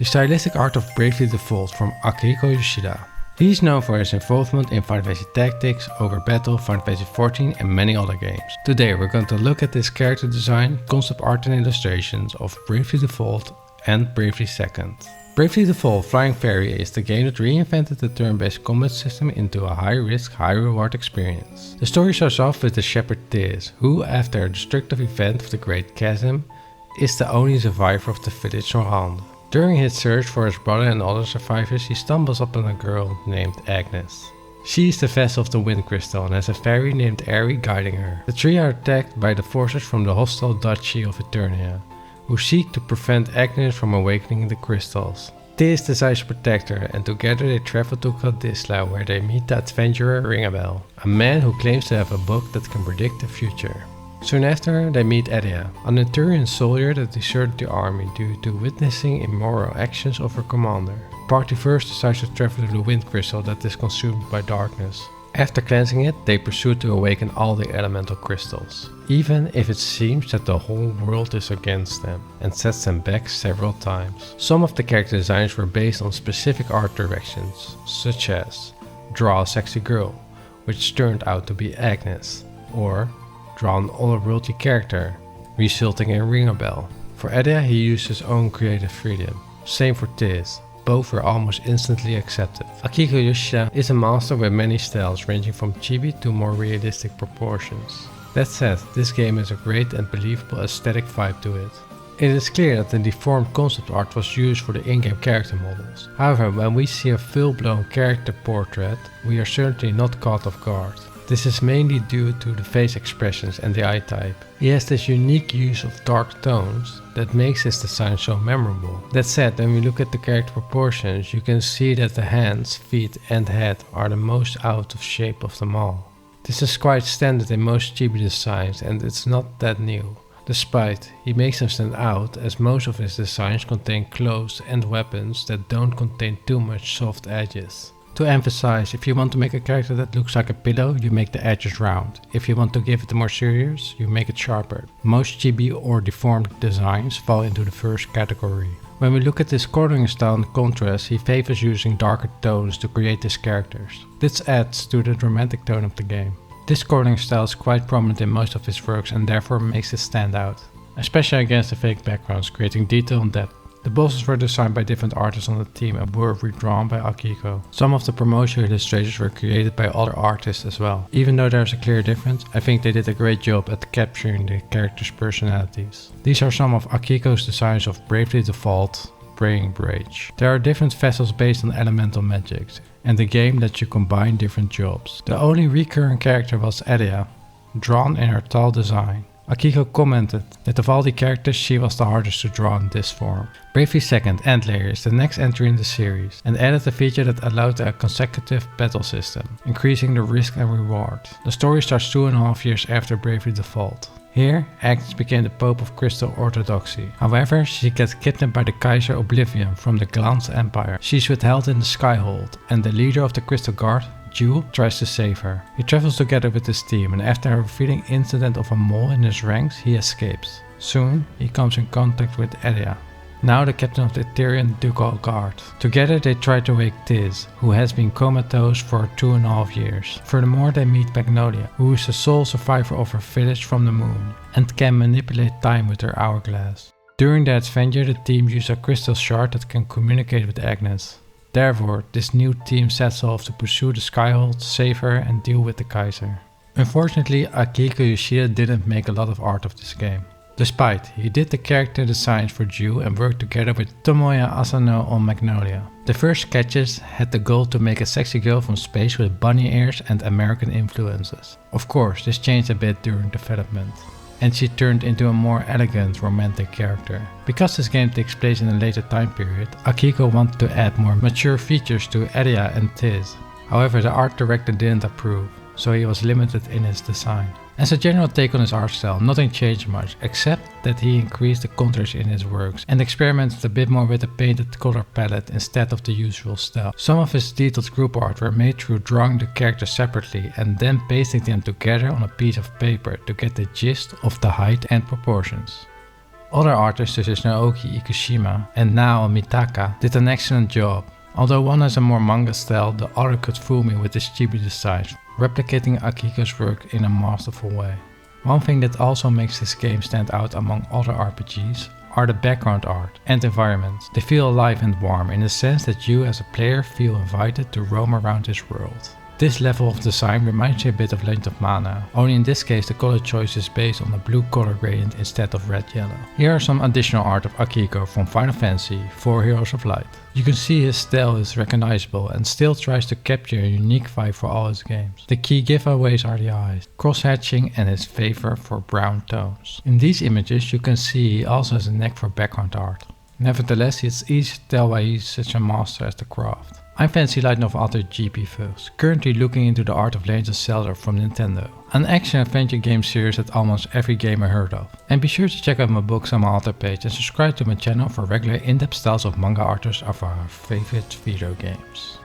The stylistic art of Bravely Default from Akihiko Yoshida. He is known for his involvement in Final Fantasy Tactics, Ogre Battle, Final Fantasy XIV and many other games. Today we're going to look at this character design, concept art and illustrations of Bravely Default and Bravely Second. Bravely Default Flying Fairy is the game that reinvented the turn-based combat system into a high-risk, high-reward experience. The story starts off with the shepherd Tiz, who, after a destructive event of the Great Chasm, is the only survivor of the village Oranje. During his search for his brother and other survivors, he stumbles upon a girl named Agnes. She is the vestal of the Wind Crystal and has a fairy named Airy guiding her. The three are attacked by the forces from the hostile Duchy of Eternia, who seek to prevent Agnes from awakening the crystals. Tiz decides to protect her, and together they travel to Kadisla, where they meet the adventurer Ringabel, a man who claims to have a book that can predict the future. Soon after, they meet Edea, an Eterian soldier that deserted the army due to witnessing immoral actions of her commander. Party first decides to travel to the Wind Crystal that is consumed by darkness. After cleansing it, they pursue to awaken all the elemental crystals, even if it seems that the whole world is against them, and sets them back several times. Some of the character designs were based on specific art directions, such as draw a sexy girl, which turned out to be Agnes, or draw an otherworldly character, resulting in Ringabel. For Edea, he used his own creative freedom. Same for Tiz. Both were almost instantly accepted. Akihiko Yoshida is a master with many styles ranging from chibi to more realistic proportions. That said, this game has a great and believable aesthetic vibe to it. It is clear that the deformed concept art was used for the in-game character models. However, when we see a full-blown character portrait, we are certainly not caught off guard. This is mainly due to the face expressions and the eye type. He has this unique use of dark tones that makes his design so memorable. That said, when we look at the character proportions, you can see that the hands, feet and head are the most out of shape of them all. This is quite standard in most chibi designs and it's not that new. Despite, he makes them stand out as most of his designs contain clothes and weapons that don't contain too much soft edges. To emphasize, if you want to make a character that looks like a pillow, you make the edges round. If you want to give it more serious, you make it sharper. Most chibi or deformed designs fall into the first category. When we look at his coloring style and contrast, he favors using darker tones to create his characters. This adds to the dramatic tone of the game. This coloring style is quite prominent in most of his works and therefore makes it stand out, especially against the fake backgrounds, creating detail and depth. The bosses were designed by different artists on the team and were redrawn by Akihiko. Some of the promotional illustrations were created by other artists as well. Even though there's a clear difference, I think they did a great job at capturing the characters' personalities. These are some of Akihiko's designs of Bravely Default, Praying Rage. There are different vessels based on elemental magics, and the game lets you combine different jobs. The only recurring character was Edea, drawn in her tall design. Akihiko commented that of all the characters she was the hardest to draw in this form. Bravely Second End Layer is the next entry in the series and added a feature that allowed a consecutive battle system, increasing the risk and reward. The story starts 2.5 years after Bravely Default. Here, Agnes became the Pope of Crystal Orthodoxy. However, she gets kidnapped by the Kaiser Oblivion from the Glance Empire. She's withheld in the Skyhold, and the leader of the Crystal Guard, Yew, tries to save her. He travels together with his team and after a revealing incident of a mole in his ranks, he escapes. Soon, he comes in contact with Edea, now the captain of the Eterian Ducal Guard. Together they try to wake Tiz, who has been comatose for 2.5 years. Furthermore, they meet Magnolia, who is the sole survivor of her village from the moon and can manipulate time with her hourglass. During that adventure, the team uses a crystal shard that can communicate with Agnes. Therefore, this new team sets off to pursue the Skyhold, save her and deal with the Kaiser. Unfortunately, Akihiko Yoshida didn't make a lot of art of this game. Despite, he did the character designs for Yew and worked together with Tomoya Asano on Magnolia. The first sketches had the goal to make a sexy girl from space with bunny ears and American influences. Of course, this changed a bit during development, and she turned into a more elegant, romantic character. Because this game takes place in a later time period, Akihiko wanted to add more mature features to Edea and Tiz. However, the art director didn't approve, so he was limited in his design. As a general take on his art style, nothing changed much, except that he increased the contrast in his works and experimented a bit more with a painted color palette instead of the usual style. Some of his detailed group art were made through drawing the characters separately and then pasting them together on a piece of paper to get the gist of the height and proportions. Other artists such as Naoki, Ikushima and now Mitaka did an excellent job. Although one has a more manga style, the other could fool me with his chibi designs, replicating Akihiko's work in a masterful way. One thing that also makes this game stand out among other RPGs are the background art and environments. They feel alive and warm in the sense that you as a player feel invited to roam around this world. This level of design reminds me a bit of Legend of Mana, only in this case the color choice is based on a blue color gradient instead of red-yellow. Here are some additional art of Akihiko from Final Fantasy 4 Heroes of Light. You can see his style is recognizable and still tries to capture a unique vibe for all his games. The key giveaways are the eyes, cross-hatching and his favor for brown tones. In these images you can see he also has a knack for background art. Nevertheless, it's easy to tell why he's such a master at the craft. I'm fancy light novel author GP Fuchs, currently looking into the art of Legend of Zelda from Nintendo, an action-adventure game series that almost every gamer heard of. And be sure to check out my books on my author page and subscribe to my channel for regular in-depth styles of manga artists of our favorite video games.